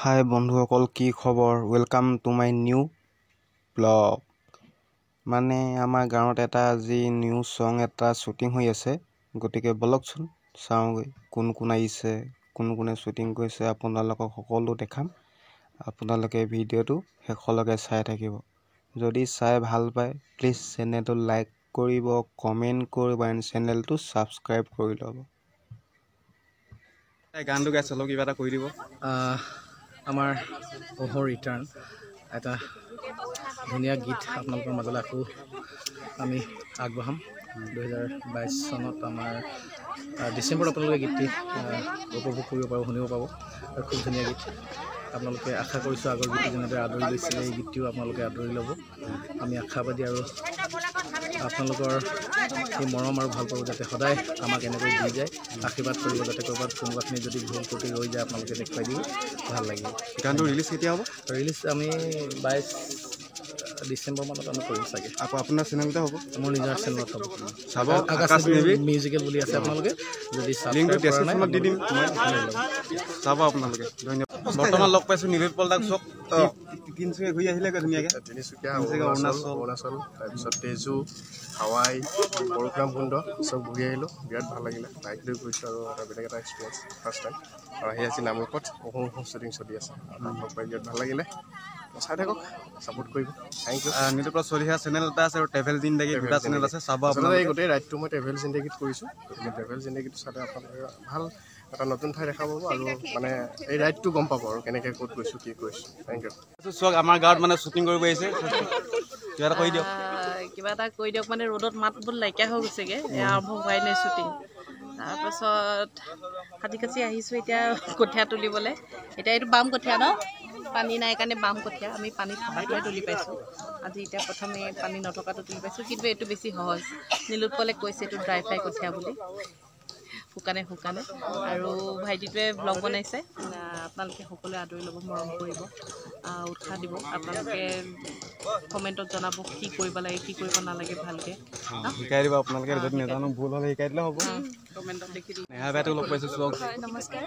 হাই বন্ধুসকল, কি খবৰ? Welcome to my new blog. মানে আমাৰ গাঁৱত এটা আজি নিউ ছং এটা শ্বুটিং হৈ আছে, গতিকে বলকচোন চাওঁগৈ কোন কোন আহিছে, কোন কোনে শ্বুটিং কৰিছে। আপোনালোকক সকলো দেখাম। আপোনালোকে ভিডিঅ'টো শেষলৈকে চাই থাকিব। যদি চাই ভাল পায় প্লিজ চেনেলটো লাইক কৰিব, কমেণ্ট কৰিব এণ্ড চেনেলটো ছাবস্ক্ৰাইব কৰি ল'ব। গানটো গাই চলো, কিবা এটা কৰি দিব। আমাৰ অহো ৰিটাৰ্ণ এটা ধুনীয়া গীত আপোনালোকৰ মাজলৈ আকৌ আমি আগবঢ়াম। 2022 চনত আমাৰ ডিচেম্বৰত আপোনালোকে গীতটি উপভোগ কৰিব পাব, শুনিব পাব। আৰু খুব ধুনীয়া গীত। আপোনালোকে আশা কৰিছোঁ আগৰ গীতটি যেনেদৰে আদৰি লৈছিলে এই গীতটিও আপোনালোকে আদৰি ল'ব। আমি আশাবাদী আৰু আপোনালোকৰ এই মৰম আৰু ভাল পাব যাতে সদায় আমাক এনেকৈ দি যায়, আশীৰ্বাদ কৰিব যাতে ক'ৰবাত কোনোবাখিনি যদি ভুল ত্ৰুটি ৰৈ যায় আপোনালোকে দেখুৱাই দিব, ভাল লাগিব। গানটো ৰিলিজ কেতিয়া হ'ব? ৰিলিজ আমি 22 ডিচেম্বৰ মানত আমি কৰিম চাগে। আকৌ আপোনাৰ চেনেলতে হ'ব? মোৰ নিজৰ চেনেলত হ'ব। চাব, আকাশ মিউজিকেল বুলি আছে, আপোনালোকে যদি লিংকটো ডেছক্ৰিপশ্যনত দি দিম, চাব আপোনালোকে। ধন্যবাদ। বৰ্তমান লগ পাইছোঁ নীলোৎপল দাক। চক তিনিচুকীয়া ঘূৰি আহিলেগৈ ধুনীয়াকৈ। তিনিচুকীয়া, অৰুণাচল, তাৰপিছত তেজু, হাৱাই, পৰশুৰাম কুণ্ড চব ঘূৰি আহিলোঁ। বিৰাট ভাল লাগিলে। বাইক লৈ গৈছোঁ আৰু এটা বেলেগ এটা এক্সপিৰিয়েঞ্চ ফাৰ্ষ্ট টাইম। আৰু আহি আছে নামৰূপত অহো শ্বুটিং চলি আছে। লগ পাই বিৰাট ভাল লাগিলে। চাই থাকক, ছাপোৰ্ট কৰিব। Thank you. Nilotpal Chaliha channel এটা আছে আৰু ট্ৰেভেল জিন্দেগী দুটা চেনেল আছে, চাব আপোনালোকে। এই গোটেই ৰাইডটো মই ট্ৰেভেল জিন্দেগীত কৰিছোঁ। গতিকে ট্ৰেভেল জিন্দেগীটো চালে আপোনালোকে ভাল এটা নতুন ঠাই দেখা পাব আৰু মানে এই ৰাইডটো গম পাব আৰু কেনেকৈ ক'ত গৈছোঁ, কি কৰিছোঁ। Thank you. চক আমাৰ গাঁৱত মানে শ্বুটিং কৰিব আহিছে, কিবা এটা কৰি দিয়ক। কিবা এটা কৰি দিয়ক। মানে ৰ'দত মাত বোল নাইকিয়া হৈ গৈছেগৈ, আৰম্ভ হোৱাই নাই শ্বুটিং। তাৰপাছত কাটি কাচি আহিছোঁ এতিয়া কঠীয়া তুলিবলৈ। এতিয়া এইটো বাম কঠীয়া ন, পানী নাই কাৰণে বাম কঠীয়া। আমি পানী থকাটোৱে তুলি পাইছোঁ আজি। এতিয়া প্ৰথমে পানী নথকাটো তুলি পাইছোঁ, কিন্তু এইটো বেছি সহজ। নীলোৎপলে কৈছে এইটো ড্ৰাই ফ্ৰাই কঠীয়া বুলি, শুকানে শুকানে। আৰু ভাইটিটোৱে ব্লগ বনাইছে। আপোনালোকে সকলোৱে আদৰি ল'ব, মৰম কৰিব, উৎসাহ দিব। আপোনালোকে কমেণ্টত জনাব কি কৰিব লাগে, কি কৰিব নালাগে, ভালকৈ শিকাই দিব আপোনালোকে। যদি নাজানো ভুল হ'লে শিকাই দিলে হ'ব। কমেণ্টত লিখি দিব। নেহা বাইদেউক লগ পাইছোঁ। চক নমস্কাৰ।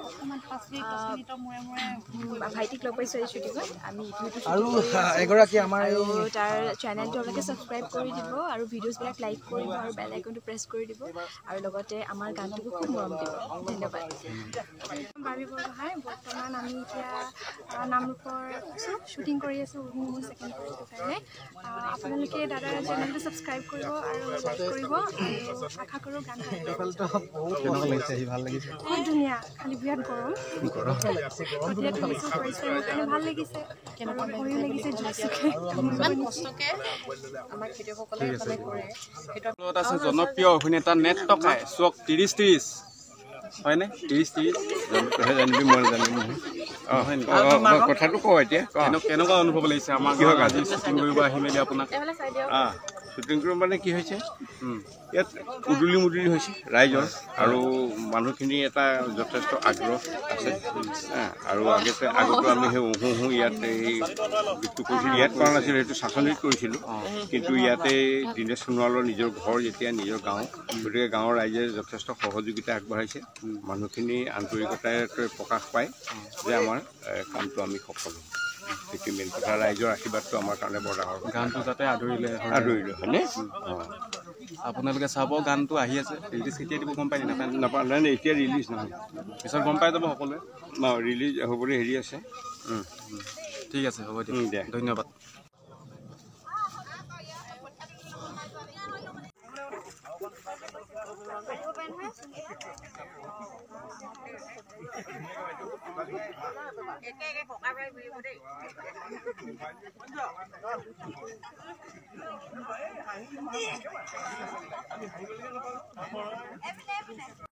ভাইটিক লগ পাইছোঁ এই শ্বুটিঙত। আমি আৰু এগৰাকী আমাৰ আৰু তাৰ চেনেলটো আপোনালোকে ছাবস্ক্ৰাইব কৰি দিব আৰু ভিডিঅ'ছবিলাক লাইক কৰিব আৰু বেল আইকনটো প্ৰেছ কৰি দিব আৰু লগতে আমাৰ গানটোকো খুব মৰম দিব। ধন্যবাদ। বাৰ্বী বৰগোহাঁই। বৰ্তমান আমি এতিয়া নামৰূপৰ শ্বুটিং কৰি আছোঁ মোৰ ছেকেণ্ড পাৰ্টৰ কাৰণে। আপোনালোকে দাদাৰ চেনেলটো ছাবস্ক্ৰাইব কৰিব আৰু লাইক কৰিব আৰু আশা কৰোঁ গান ভাল লাগিব। কেনেকুৱা লাগিছে? আহি ভাল লাগিছে? বহুত ধুনীয়া, খালি বিৰাট গৰম। কঠীয়া তুলিছোঁ, পৰিশ্ৰমৰ কাৰণে ভাল লাগিছে। কেনেকুৱা ভয়ো লাগিছে জোৰচোকে। ইমান কষ্টকৈ আমাৰ খেতিয়কসকলে মানে কৰে। আছে জনপ্ৰিয় অভিনেতা নেট টকাই। চক 30-30 হয়নে? 30-30 জানিবি, মই জানিম নহয়। কথাটো কওঁ এতিয়া। কেনেকুৱা অনুভৱ লাগিছে আমাৰ ঘৰত আজি শ্বুটিং কৰিব আহি মেলি আপোনাক? শ্বুটিং কৰিব মানে কি হৈছে, ইয়াত উদুলি মুদুলি হৈছে ৰাইজৰ আৰু মানুহখিনিৰ এটা যথেষ্ট আগ্ৰহ আছে। আৰু আগতো আমি সেই অহো ইয়াত এই গীতটো কৰিছিলোঁ। ইয়াত কৰা নাছিলোঁ, সেইটো চাচনিত কৰিছিলোঁ। কিন্তু ইয়াতে দীনেশ সোণোৱালৰ নিজৰ ঘৰ যেতিয়া, নিজৰ গাঁও, গতিকে গাঁৱৰ ৰাইজে যথেষ্ট সহযোগিতা আগবঢ়াইছে। মানুহখিনি আন্তৰিকতাৰে প্ৰকাশ পায় যে আমাৰ কামটো আমি সফল হ'ম। সেইটো মেইন কথা। ৰাইজৰ আশীৰ্বাদটো আমাৰ কাৰণে বৰ ডাঙৰ। গানটো যাতে আদৰিলে হয়নে? আপোনালোকে চাব, গানটো আহি আছে। ৰিলিজ কেতিয়া দিব গম পাই নাপায়? নাই, এতিয়া ৰিলিজ নহয়, পিছত গম পাই যাব সকলোৱে। ৰিলিজ হ'বলৈ হেৰি আছে। ঠিক আছে, হ'ব দিয়ক। ধন্যবাদ।